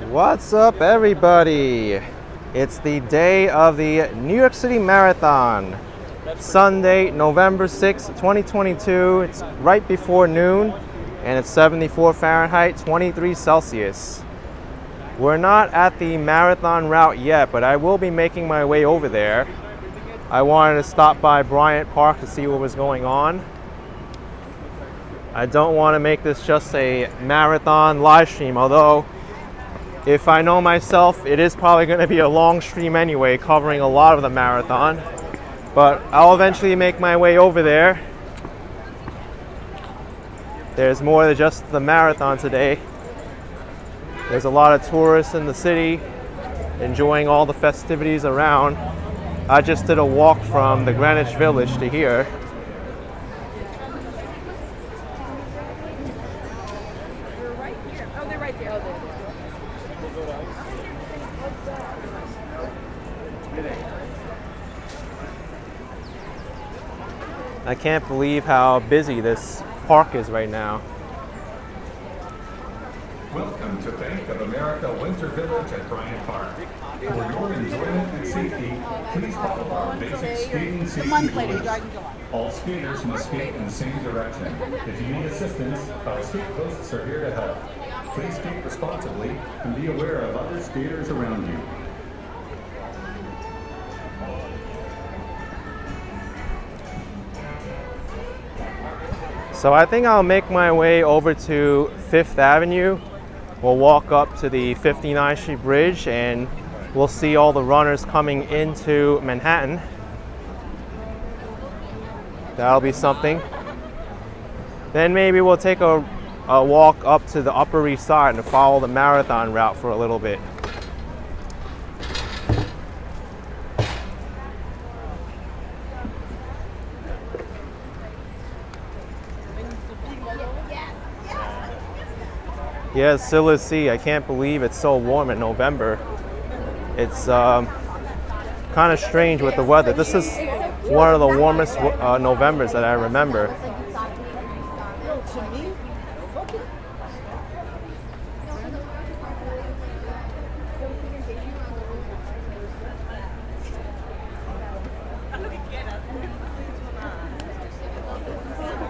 What's up, everybody? It's the day of the New York City Marathon. Sunday, November 6th, 2022. It's right before noon and it's 74 Fahrenheit, 23 Celsius. We're not at the marathon route yet, but I will be making my way over there. I wanted to stop by Bryant Park to see what was going on. I don't want to make this just a marathon live stream, although if I know myself, it is probably going to be a long stream anyway, covering a lot of the marathon. But I'll eventually make my way over there. There's more than just the marathon today. There's a lot of tourists in the city enjoying all the festivities around. I just did a walk from the Greenwich Village to here. They're right here. Oh, they're right there. I can't believe how busy this park is right now. Welcome to Bank of America Winter Village at Bryant Park. For your enjoyment and safety, please follow our basic speeding safety rules. All skaters must skate in the same direction. If you need assistance, our skate posts are here to help. Please skate responsibly and be aware of other skaters around you. So I think I'll make my way over to 5th Avenue. We'll walk up to the 59th Street Bridge and we'll see all the runners coming into Manhattan. That'll be something. Then maybe we'll take a walk up to the Upper East Side and follow the marathon route for a little bit. Yeah, still is sea. I can't believe it's so warm in November. It's kind of strange with the weather. This is one of the warmest Novembers that I remember.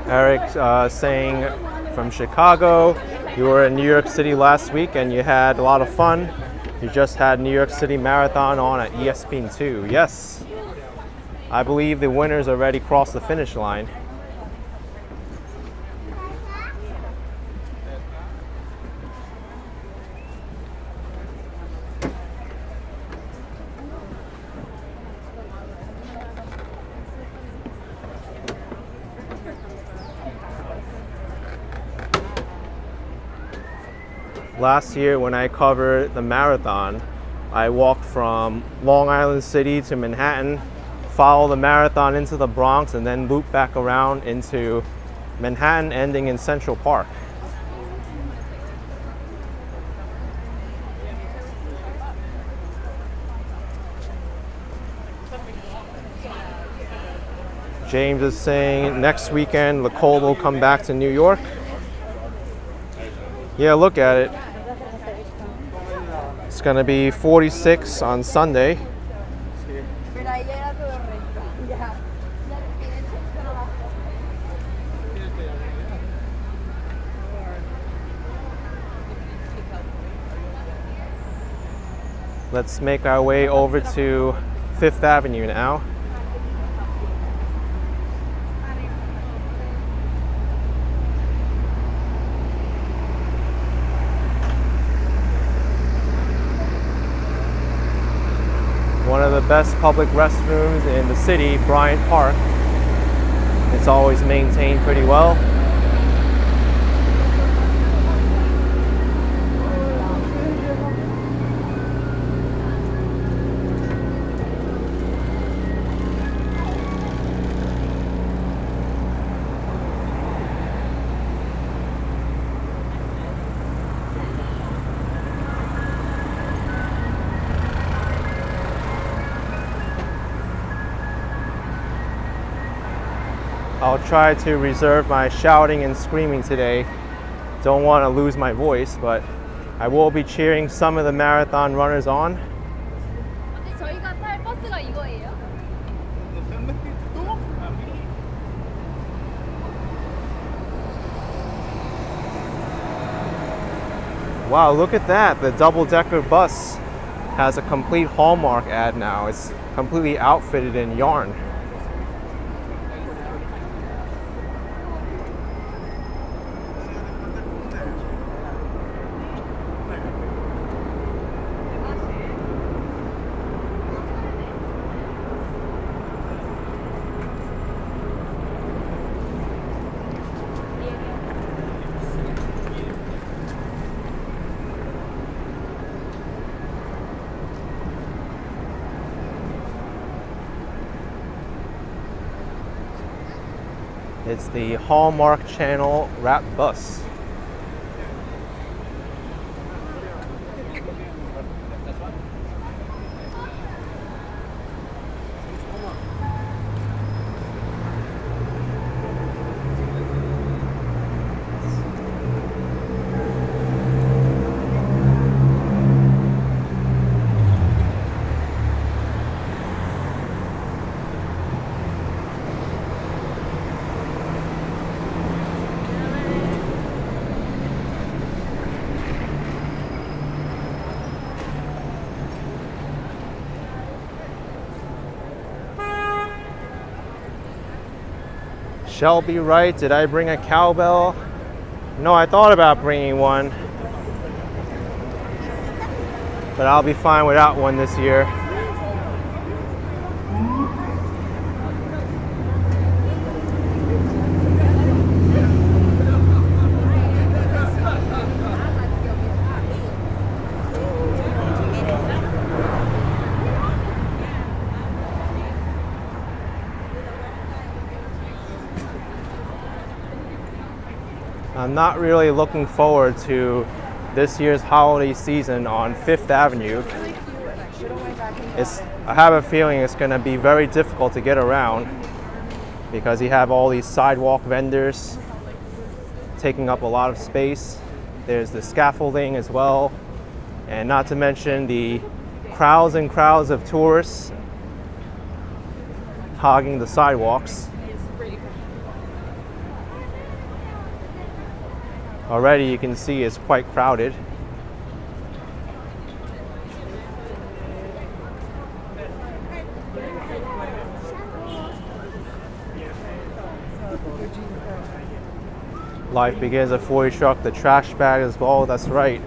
Eric saying from Chicago, you were in New York City last week and you had a lot of fun. You just had New York City Marathon on at ESPN2. Yes, I believe the winners already crossed the finish line. Last year when I covered the marathon, I walked from Long Island City to Manhattan, followed the marathon into the Bronx, and then looped back around into Manhattan, ending in Central Park. James is saying next weekend the cold will come back to New York. Yeah, look at it. It's going to be 46 on Sunday. Let's make our way over to 5th Avenue now. One of the best public restrooms in the city, Bryant Park. It's always maintained pretty well. I'll try to reserve my shouting and screaming today. Don't want to lose my voice, but I will be cheering some of the marathon runners on. 근데 저희가 탈 버스가 이거예요? Wow, look at that. The double-decker bus has a complete Hallmark ad now. It's completely outfitted in yarn. It's the Hallmark Channel wrap bus. Shelby Wright, did I bring a cowbell? No, I thought about bringing one, but I'll be fine without one this year. I'm not really looking forward to this year's holiday season on Fifth Avenue. I have a feeling it's going to be very difficult to get around because you have all these sidewalk vendors taking up a lot of space. There's the scaffolding as well, and not to mention the crowds and crowds of tourists hogging the sidewalks. Already you can see it's quite crowded. Life begins at 40 truck, the trash bag as well, that's right.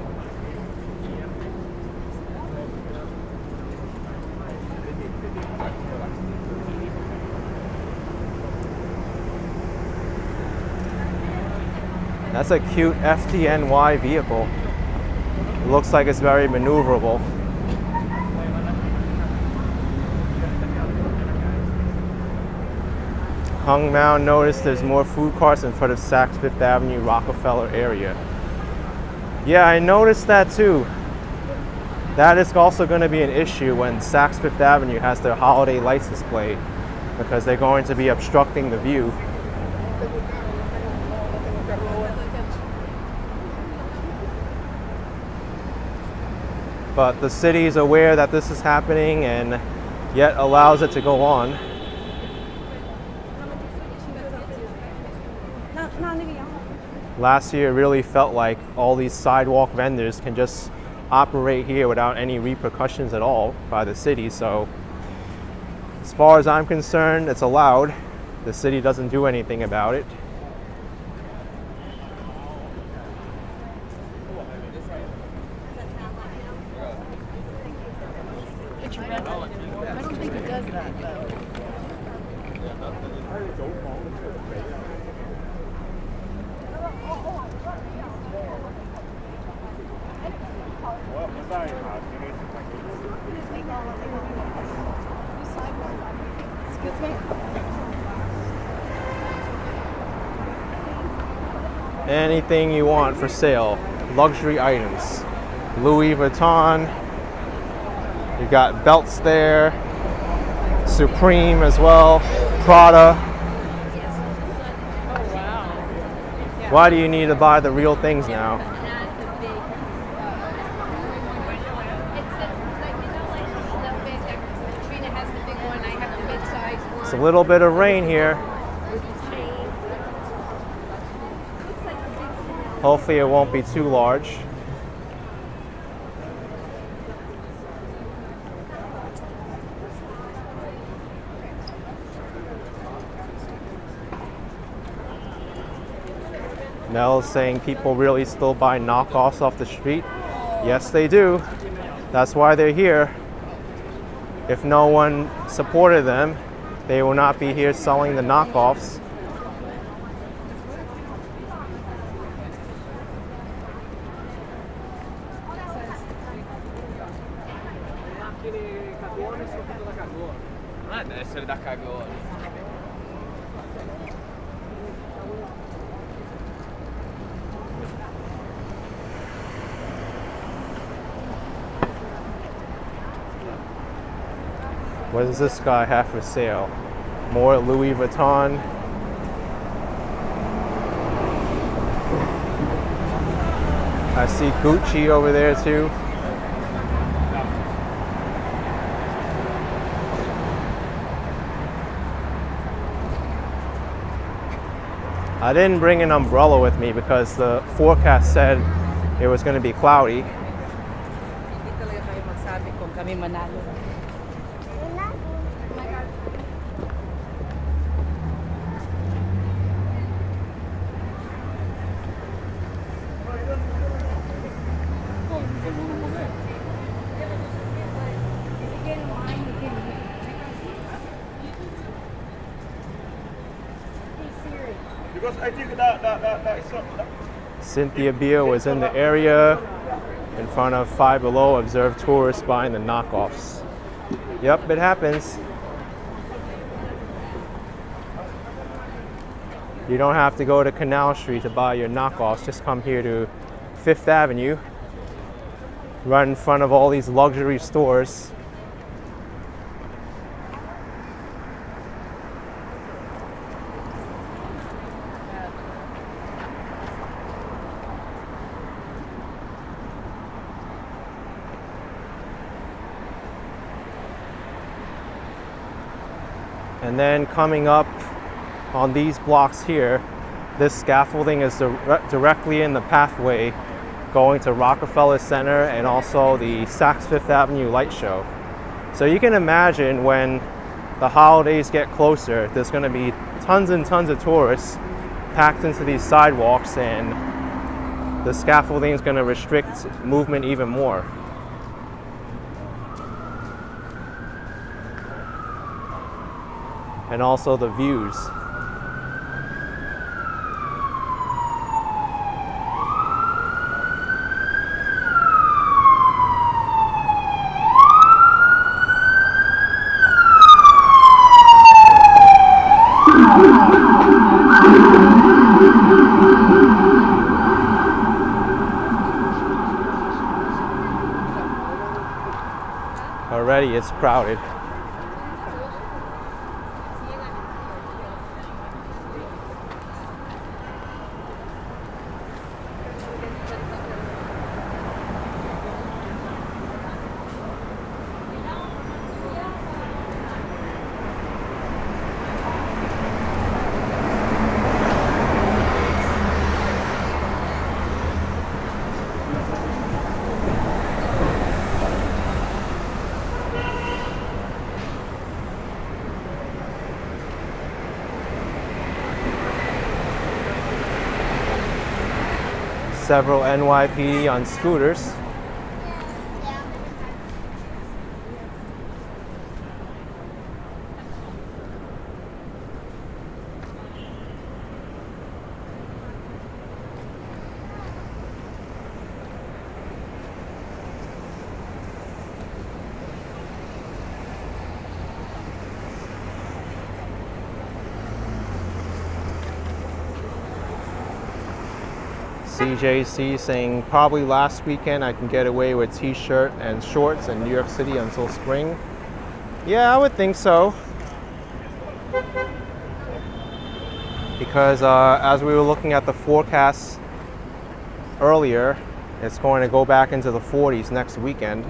That's a cute FTNY vehicle. It looks like it's very maneuverable. Hung Mound noticed there's more food carts in front of Saks Fifth Avenue, Rockefeller area. Yeah, I noticed that too. That is also going to be an issue when Saks Fifth Avenue has their holiday lights display because they're going to be obstructing the view. But the city is aware that this is happening and yet allows it to go on. Last year it really felt like all these sidewalk vendors can just operate here without any repercussions at all by the city. So as far as I'm concerned, it's allowed. The city doesn't do anything about it. I don't think it does that though. Excuse me? Anything you want for sale. Luxury items. Louis Vuitton. You got belts there. Supreme as well. Prada. Oh wow. Why do you need to buy the real things now? It's a little bit of rain here. Hopefully it won't be too large. Nell's saying people really still buy knockoffs off the street. Yes, they do. That's why they're here. If no one supported them, they will not be here selling the knockoffs. Deve essere da cagone. What does this guy have for sale? More Louis Vuitton. I see Gucci over there too. I didn't bring an umbrella with me because the forecast said it was going to be cloudy. Hindi talaga kayo magsabi kung kami manalo. Because I think that Cynthia Beale was in the area in front of Five Below, observed tourists buying the knockoffs. Yep, it happens. You don't have to go to Canal Street to buy your knockoffs. Just come here to Fifth Avenue, right in front of all these luxury stores. And then coming up on these blocks here, this scaffolding is directly in the pathway going to Rockefeller Center and also the Saks Fifth Avenue light show. So you can imagine when the holidays get closer, there's going to be tons and tons of tourists packed into these sidewalks, and the scaffolding is going to restrict movement even more. And also the views. Already it's crowded. Several NYPD on scooters. CJC saying probably last weekend I can get away with t-shirt and shorts in New York City until spring. Yeah, I would think so. Because as we were looking at the forecast earlier, it's going to go back into the 40s next weekend.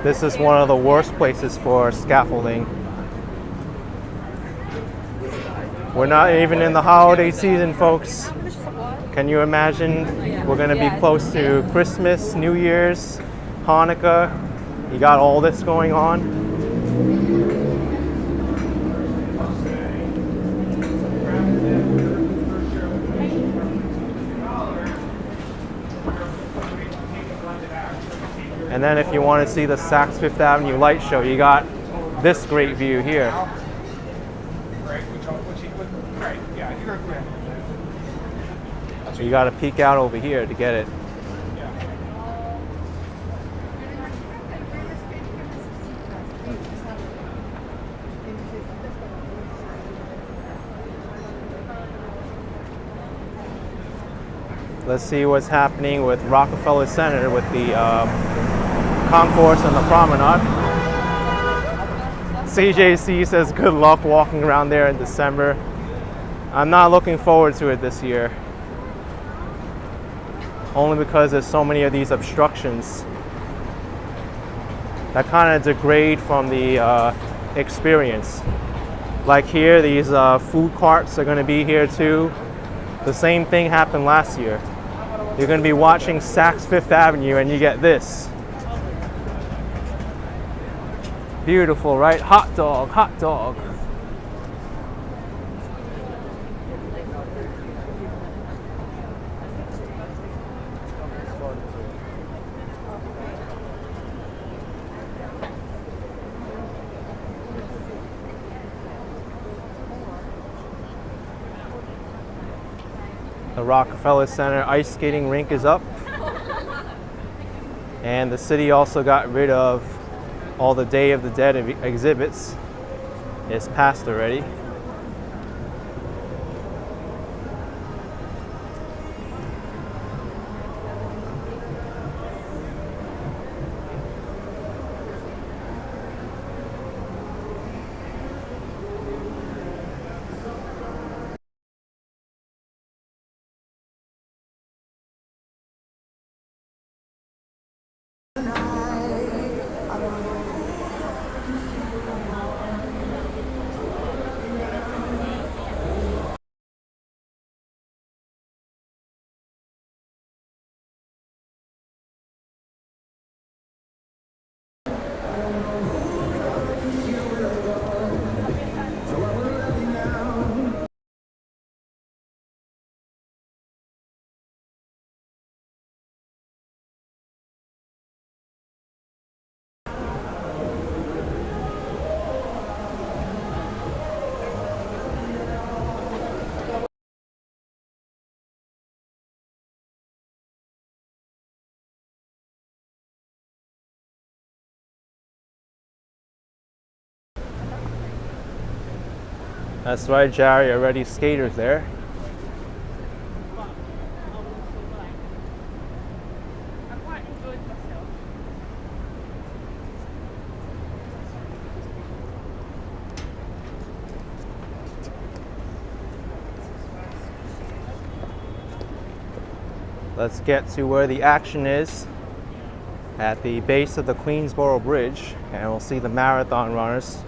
This is one of the worst places for scaffolding. We're not even in the holiday season, folks. Can you imagine? We're going to be close to Christmas, New Year's, Hanukkah. You got all this going on. And then if you want to see the Saks Fifth Avenue light show, you got this great view here. So you got to peek out over here to get it. Let's see what's happening with Rockefeller Center with the concourse and the promenade. CJC says good luck walking around there in December. I'm not looking forward to it this year. Only because there's so many of these obstructions that kind of degrade from the experience. Like here, these food carts are going to be here too. The same thing happened last year. You're going to be watching Saks Fifth Avenue and you get this. Beautiful, right? Hot dog, hot dog. The Rockefeller Center ice skating rink is up. And the city also got rid of all the Day of the Dead exhibits. It's passed already. That's right, Jerry, already skaters there. Let's get to where the action is at the base of the Queensboro Bridge, and we'll see the marathon runners.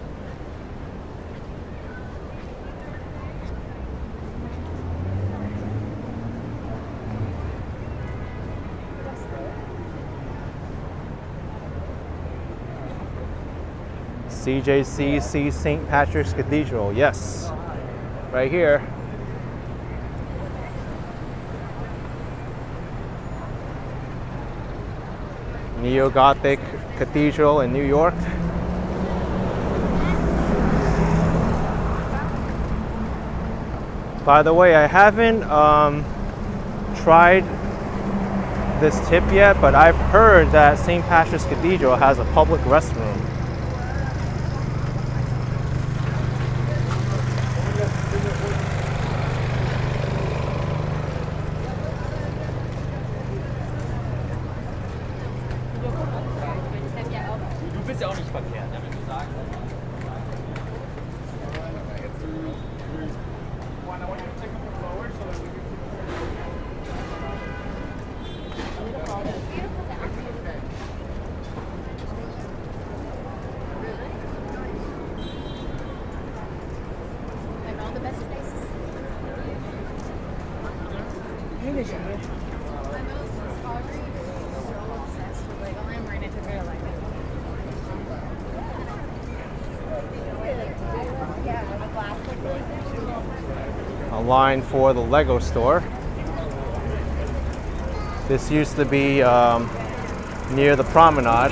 CJC sees St. Patrick's Cathedral. Yes, right here. Neo-Gothic Cathedral in New York. By the way, I haven't tried this tip yet, but I've heard that St. Patrick's Cathedral has a public restroom. Du bist ja auch nicht verkehrt, ne, wenn du sagst. finishing it. A line for the Lego store. This used to be near the promenade.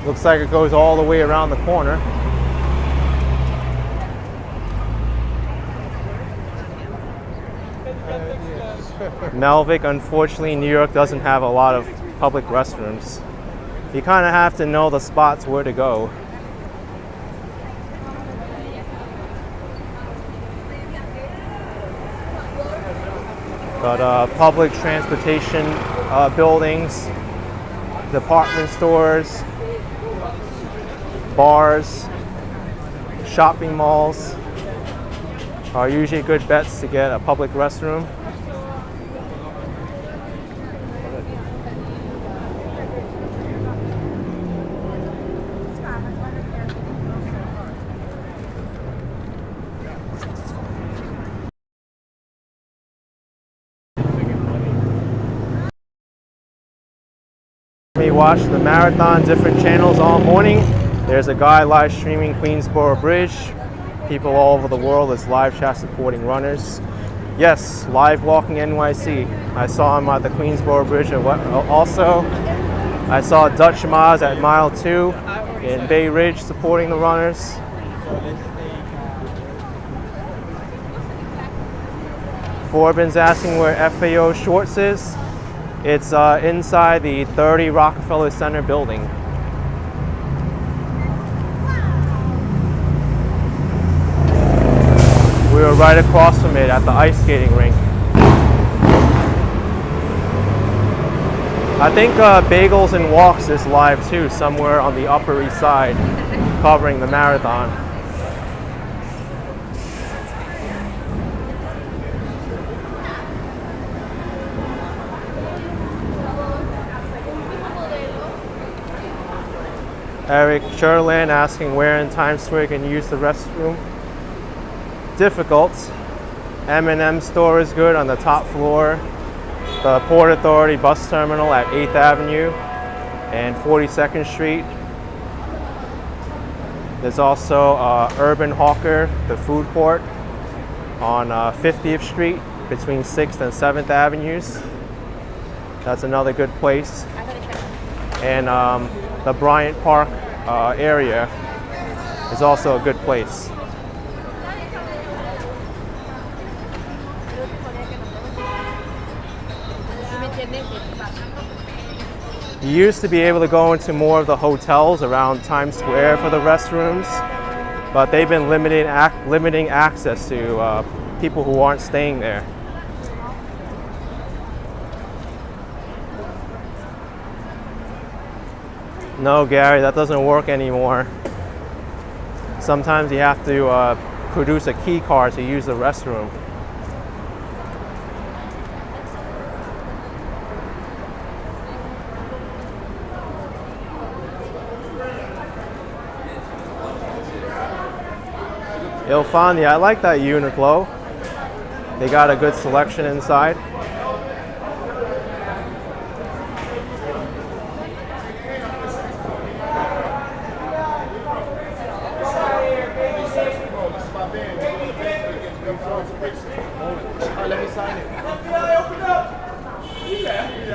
Looks like it goes all the way around the corner. Melvick, unfortunately, New York doesn't have a lot of public restrooms. You kind of have to know the spots where to go. But public transportation buildings, department stores, bars, shopping malls are usually good bets to get a public restroom. We watched the marathon, different channels all morning. There's a guy live streaming Queensboro Bridge. People all over the world is live chat supporting runners. Yes, live walking NYC. I saw him at the Queensboro Bridge. Also, I saw Dutch Maz at mile 2 in Bay Ridge supporting the runners. Forbin's asking where FAO Shorts is. It's inside the 30 Rockefeller Center building. We were right across from it at the ice skating rink. I think Bagels and Walks is live too, somewhere on the Upper East Side, covering the marathon. Eric Sherland asking where in Times Square can you use the restroom. Difficult. M&M store is good on the top floor. The Port Authority bus terminal at 8th Avenue and 42nd Street. There's also Urban Hawker, the food court on 50th Street between 6th and 7th Avenues. That's another good place. And the Bryant Park area is also a good place. You used to be able to go into more of the hotels around Times Square for the restrooms, but they've been limiting access to people who aren't staying there. No, Gary, that doesn't work anymore. Sometimes you have to produce a key card to use the restroom. Ilfandi, I like that Uniqlo. They got a good selection inside.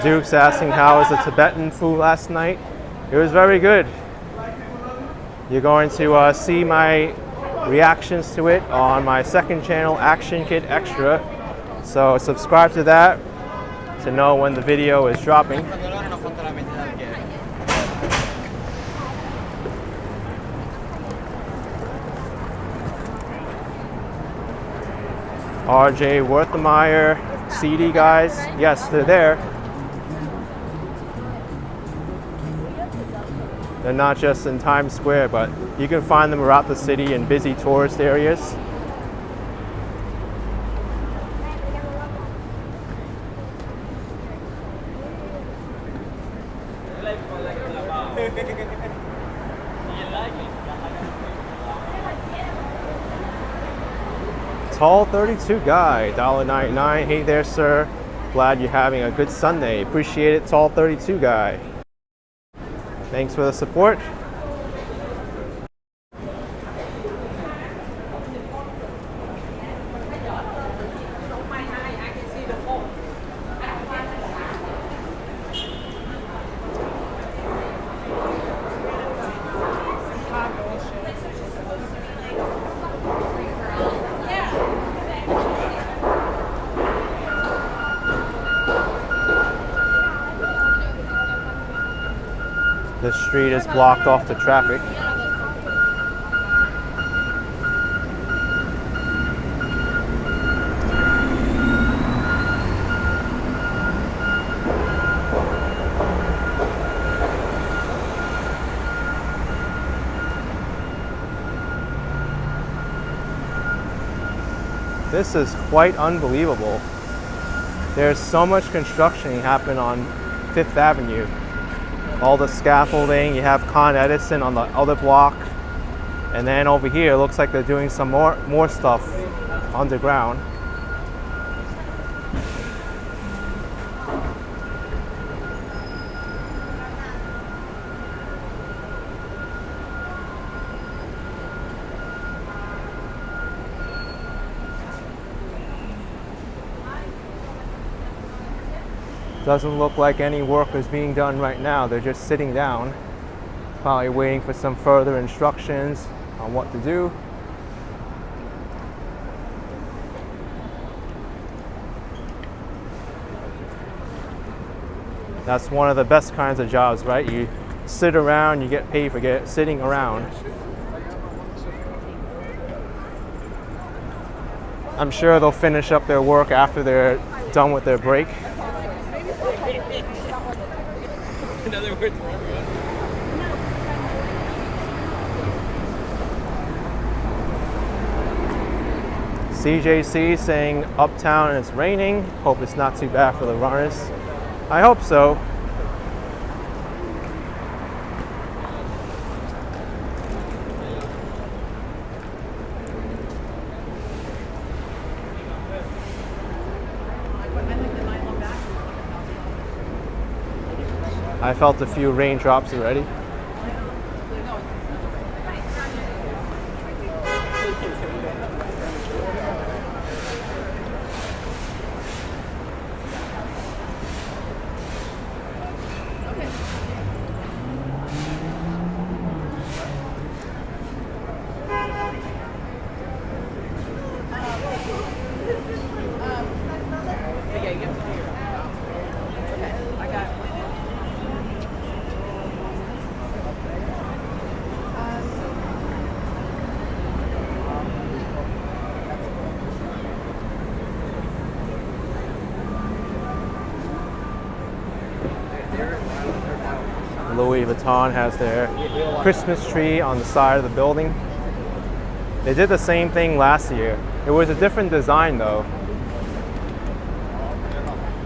Duke's asking how was the Tibetan food last night. It was very good. You're going to see my reactions to it on my second channel, Action Kid Extra. So subscribe to that to know when the video is dropping. RJ Werthemeyer, CD guys, yes, they're there. They're not just in Times Square, but you can find them throughout the city in busy tourist areas. Tall 32 guy, $1.99. Hey there, sir. Glad you're having a good Sunday. Appreciate it, Tall 32 guy. Thanks for the support. The street is blocked off to traffic. This is quite unbelievable. There's so much construction happening on Fifth Avenue. All the scaffolding, you have Con Edison on the other block. And then over here, it looks like they're doing some more stuff underground. Doesn't look like any work is being done right now. They're just sitting down, probably waiting for some further instructions on what to do. That's one of the best kinds of jobs, right? You sit around, you get paid for sitting around. I'm sure they'll finish up their work after they're done with their break. Another word for everyone. CJC saying uptown and it's raining. Hope it's not too bad for the runners. I hope so. I felt a few raindrops already. Louis Vuitton has their Christmas tree on the side of the building. They did the same thing last year. It was a different design though.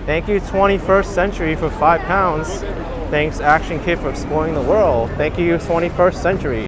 Thank you 21st Century for £5. Thanks Action Kid for exploring the world. Thank you 21st Century.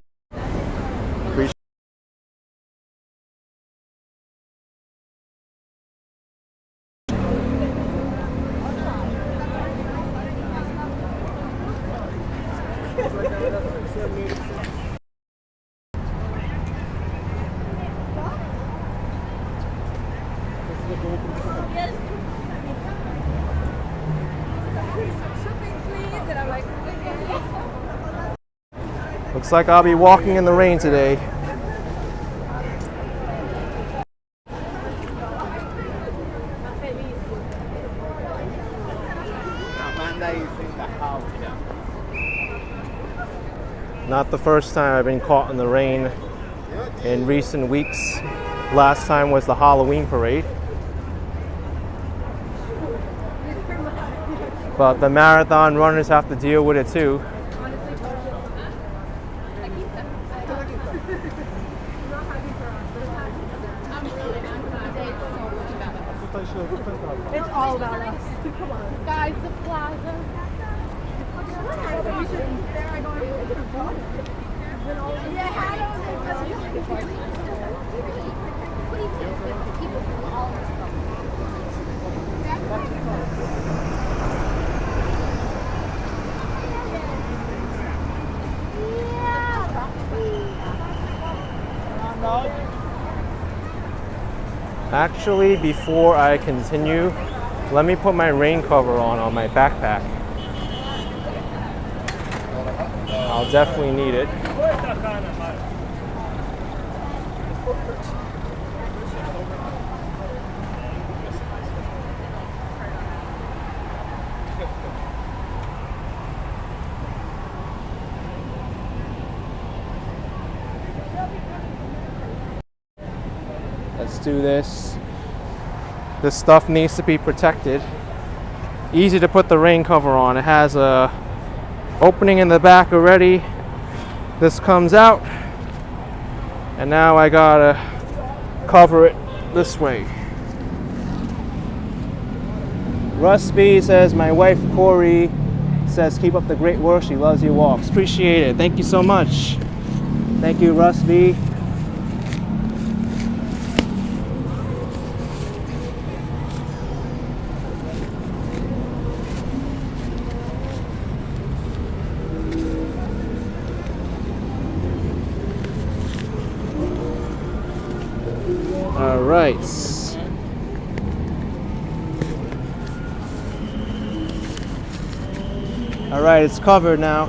Looks like I'll be walking in the rain today. Not the first time I've been caught in the rain in recent weeks. Last time was the Halloween parade. But the marathon runners have to deal with it too. It's all about us. Come on. Guys, the plaza. Actually, before I continue, let me put my rain cover on my backpack. I'll definitely need it. Let's do this. This stuff needs to be protected. Easy to put the rain cover on. It has a opening in the back already. This comes out, and now I gotta cover it this way. Rusby says, my wife Corey says, keep up the great work. She loves your walks. Appreciate it. Thank you so much. Thank you, Rusby. All right. All right, it's covered now.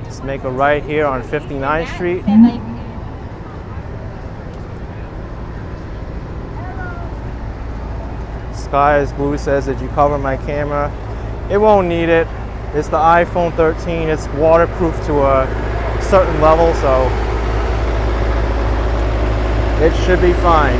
Let's make a right here on 59th Street. Sky is Blue says, did you cover my camera? It won't need it. It's the iPhone 13. It's waterproof to a certain level, so it should be fine.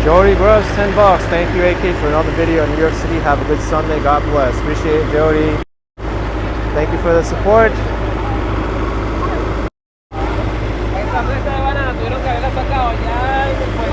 Jody Gross, $10. Thank you, AK, for another video in New York City. Have a good Sunday. God bless. Appreciate it, Jody. Thank you for the support. Esa presa de banana tuvieron que haberla sacado ya y después.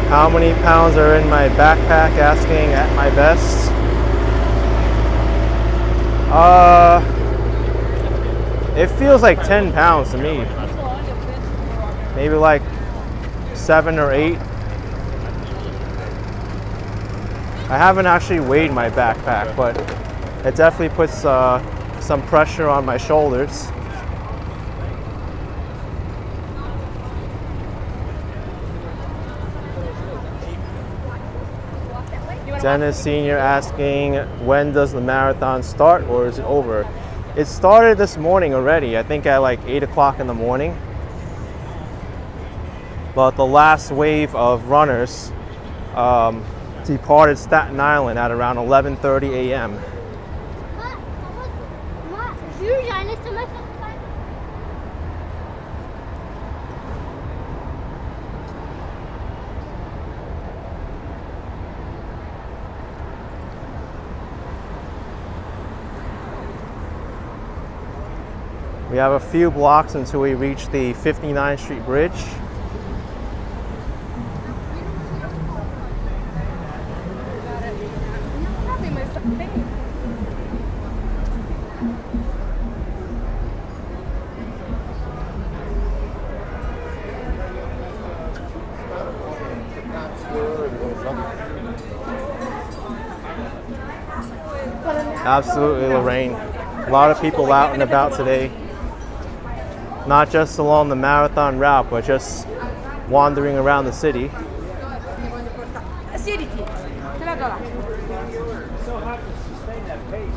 How many pounds are in my backpack? Asking at my best. It feels like 10 pounds to me. Maybe like 7 or 8. I haven't actually weighed my backpack, but it definitely puts some pressure on my shoulders. Dennis Sr. asking, when does the marathon start or is it over? It started this morning already, I think at like 8 o'clock in the morning. But the last wave of runners departed Staten Island at around 11:30 a.m. We have a few blocks until we reach the 59th Street Bridge. Absolutely, Lorraine. A lot of people out and about today. Not just along the marathon route, but just wandering around the city. so hard to sustain that pace.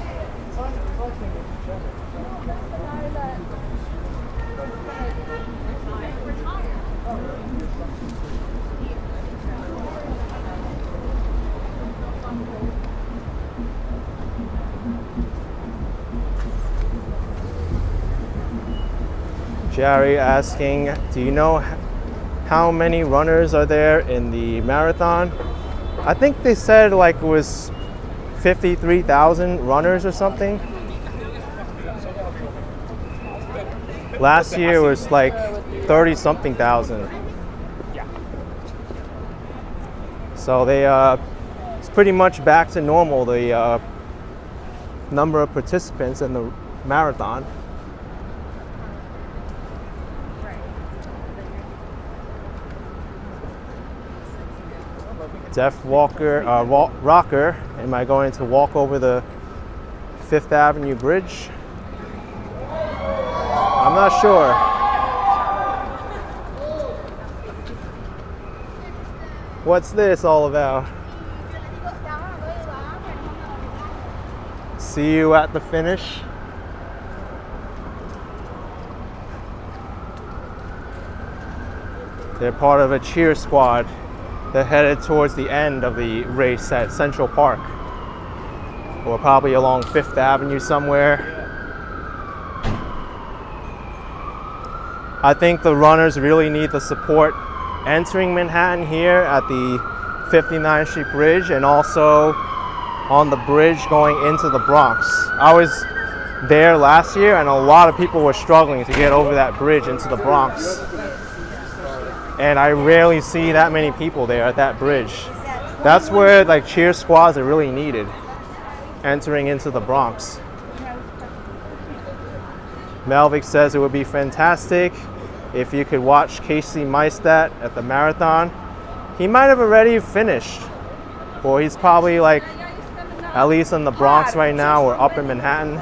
Jerry asking, do you know how many runners are there in the marathon? I think they said like it was 53,000 runners or something. Last year was like 30 something thousand. So they it's pretty much back to normal, the number of participants in the marathon. Deaf walker, rocker, am I going to walk over the Fifth Avenue Bridge? I'm not sure. What's this all about? See you at the finish. They're part of a cheer squad. They're headed towards the end of the race at Central Park, or probably along Fifth Avenue somewhere. I think the runners really need the support entering Manhattan here at the 59th Street Bridge, and also on the bridge going into the Bronx. I was there last year and a lot of people were struggling to get over that bridge into the Bronx. And I rarely see that many people there at that bridge. That's where like cheer squads are really needed, entering into the Bronx. Melvick says it would be fantastic if you could watch Casey Neistat at the marathon. He might have already finished, or he's probably like at least in the Bronx right now or up in Manhattan,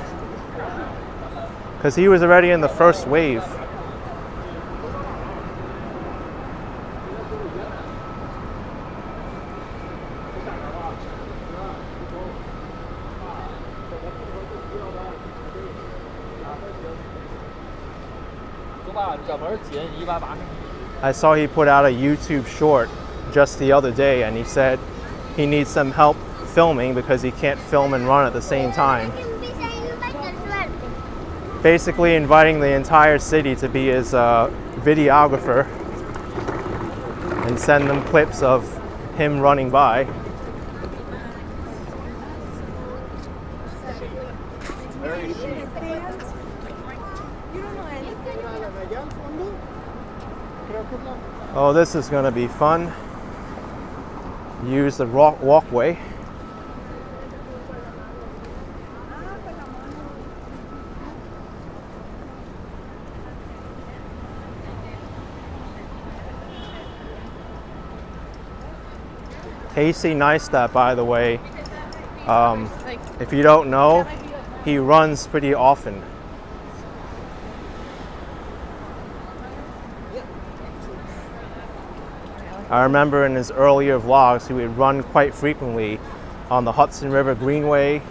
because he was already in the first wave. I saw he put out a YouTube short just the other day, and he said he needs some help filming because he can't film and run at the same time. Basically inviting the entire city to be his videographer and send them clips of him running by. Oh, this is going to be fun. Use the walkway. Casey Neistat, by the way, if you don't know, he runs pretty often. I remember in his earlier vlogs, he would run quite frequently on the Hudson River Greenway.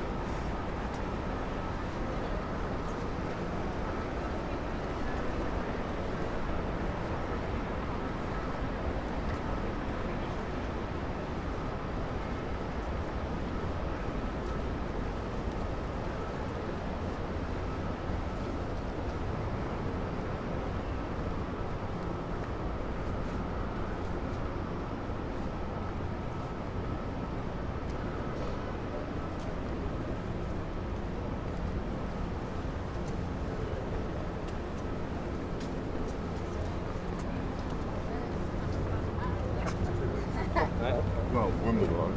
Well, one of the dogs.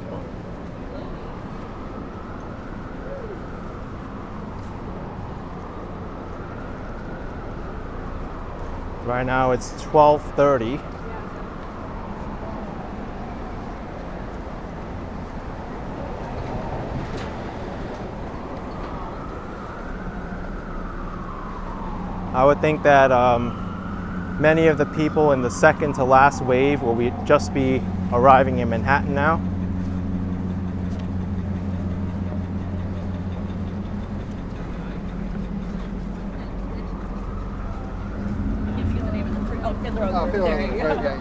Right now it's 12:30. I would think that many of the people in the second to last wave will just be arriving in Manhattan now. There you go.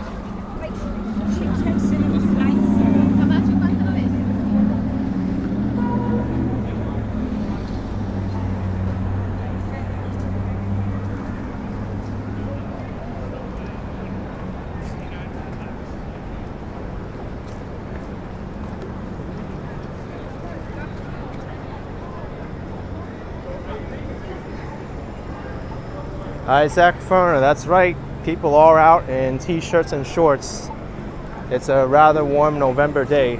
Isaac Ferner, that's right. People are out in t-shirts and shorts. It's a rather warm November day.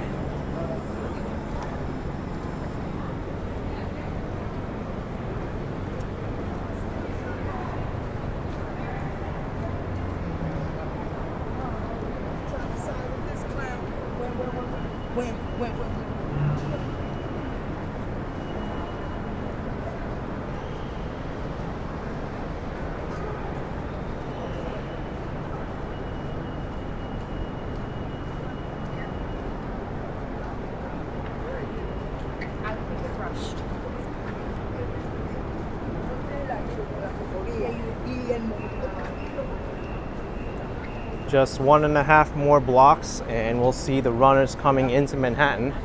Just 1.5 more blocks and we'll see the runners coming into Manhattan.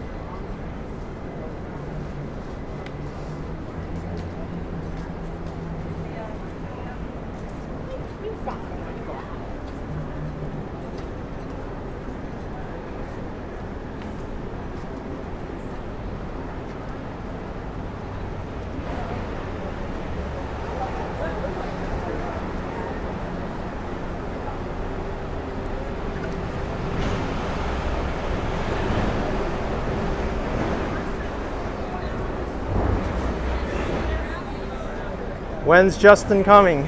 When's Justin coming?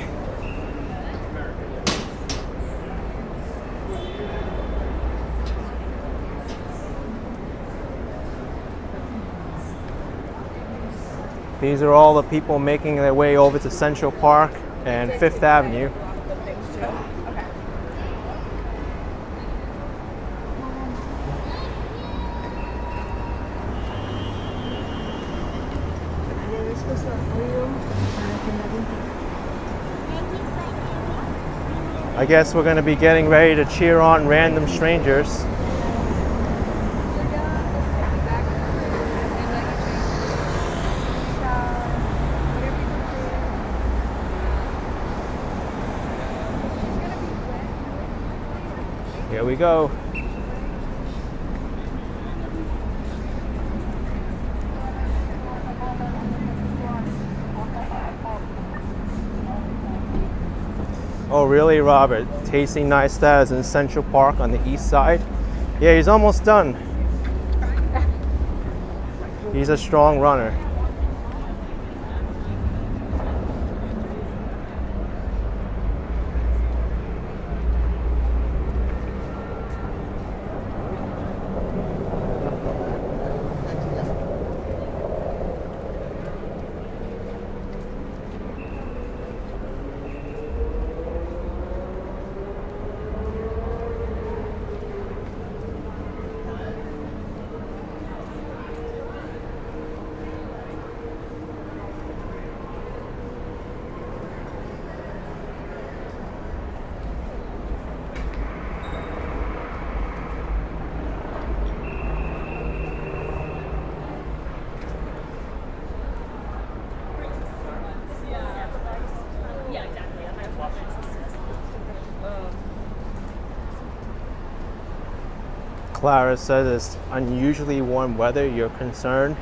These are all the people making their way over to Central Park and Fifth Avenue. I guess we're going to be getting ready to cheer on random strangers. Here we go. Oh really, Robert? Tasting Neistat is in Central Park on the east side. Yeah, he's almost done. He's a strong runner. Clara says it's unusually warm weather. You're concerned?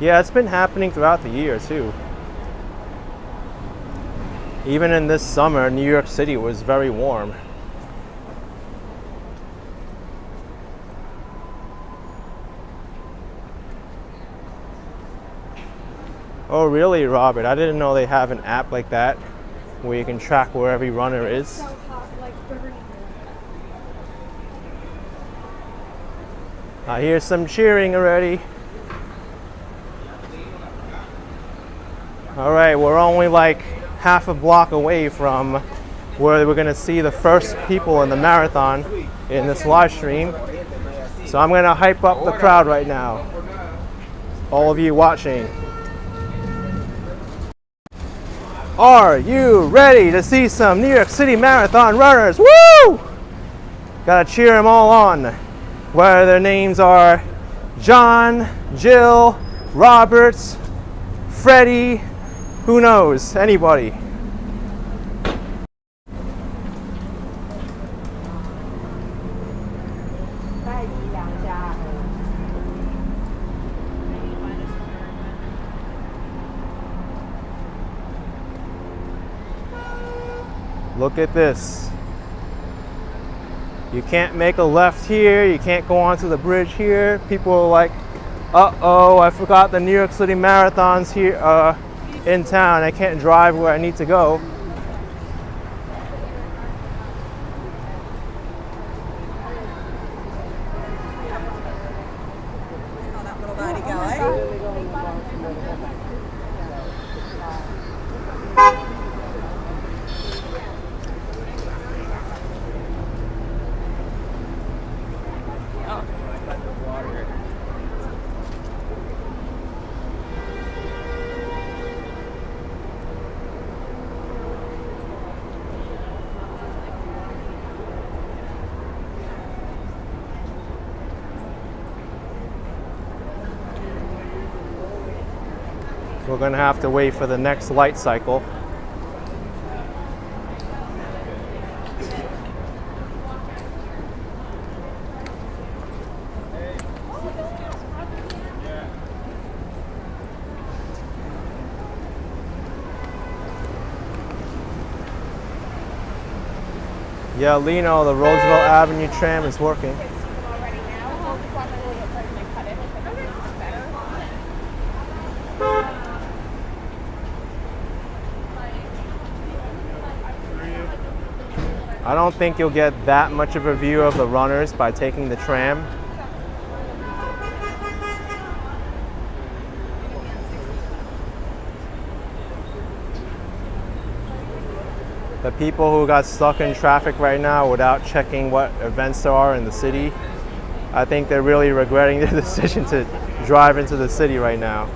Yeah, it's been happening throughout the year too. Even in this summer, New York City was very warm. Oh really, Robert? I didn't know they have an app like that where you can track where every runner is. I hear some cheering already. All right, we're only like half a block away from where we're gonna see the first people in the marathon in this live stream. So I'm gonna hype up the crowd right now. All of you watching. Are you ready to see some New York City Marathon runners? Woo! Gotta cheer them all on. Whether their names are John, Jill, Roberts, Freddie, who knows? Anybody. Look at this. You can't make a left here. You can't go onto the bridge here. People are like, uh-oh, I forgot the New York City Marathon's here in town. I can't drive where I need to go. We're gonna have to wait for the next light cycle. Yeah, Lino, the Roosevelt Avenue tram is working. I don't think you'll get that much of a view of the runners by taking the tram. The people who got stuck in traffic right now without checking what events there are in the city, I think they're really regretting their decision to drive into the city right now.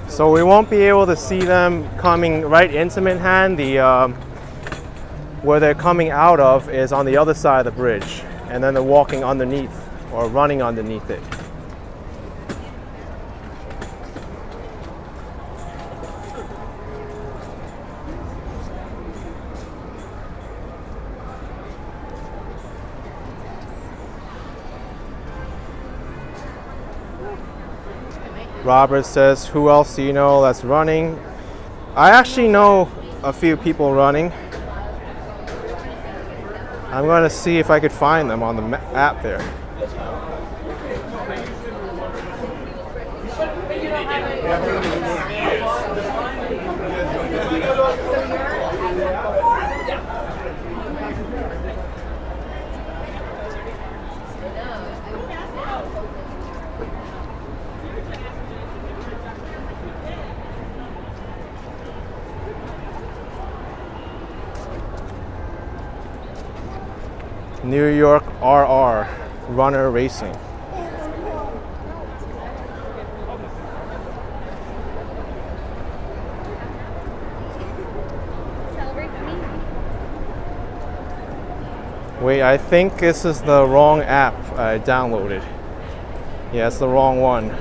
So we won't be able to see them coming right into Manhattan. Where they're coming out of is on the other side of the bridge, and then they're walking underneath or running underneath it. Robert says, who else do you know that's running? I actually know a few people running. I'm going to see if I could find them on the app there. New York RR, runner racing. Wait, I think this is the wrong app I downloaded. Yeah, it's the wrong one.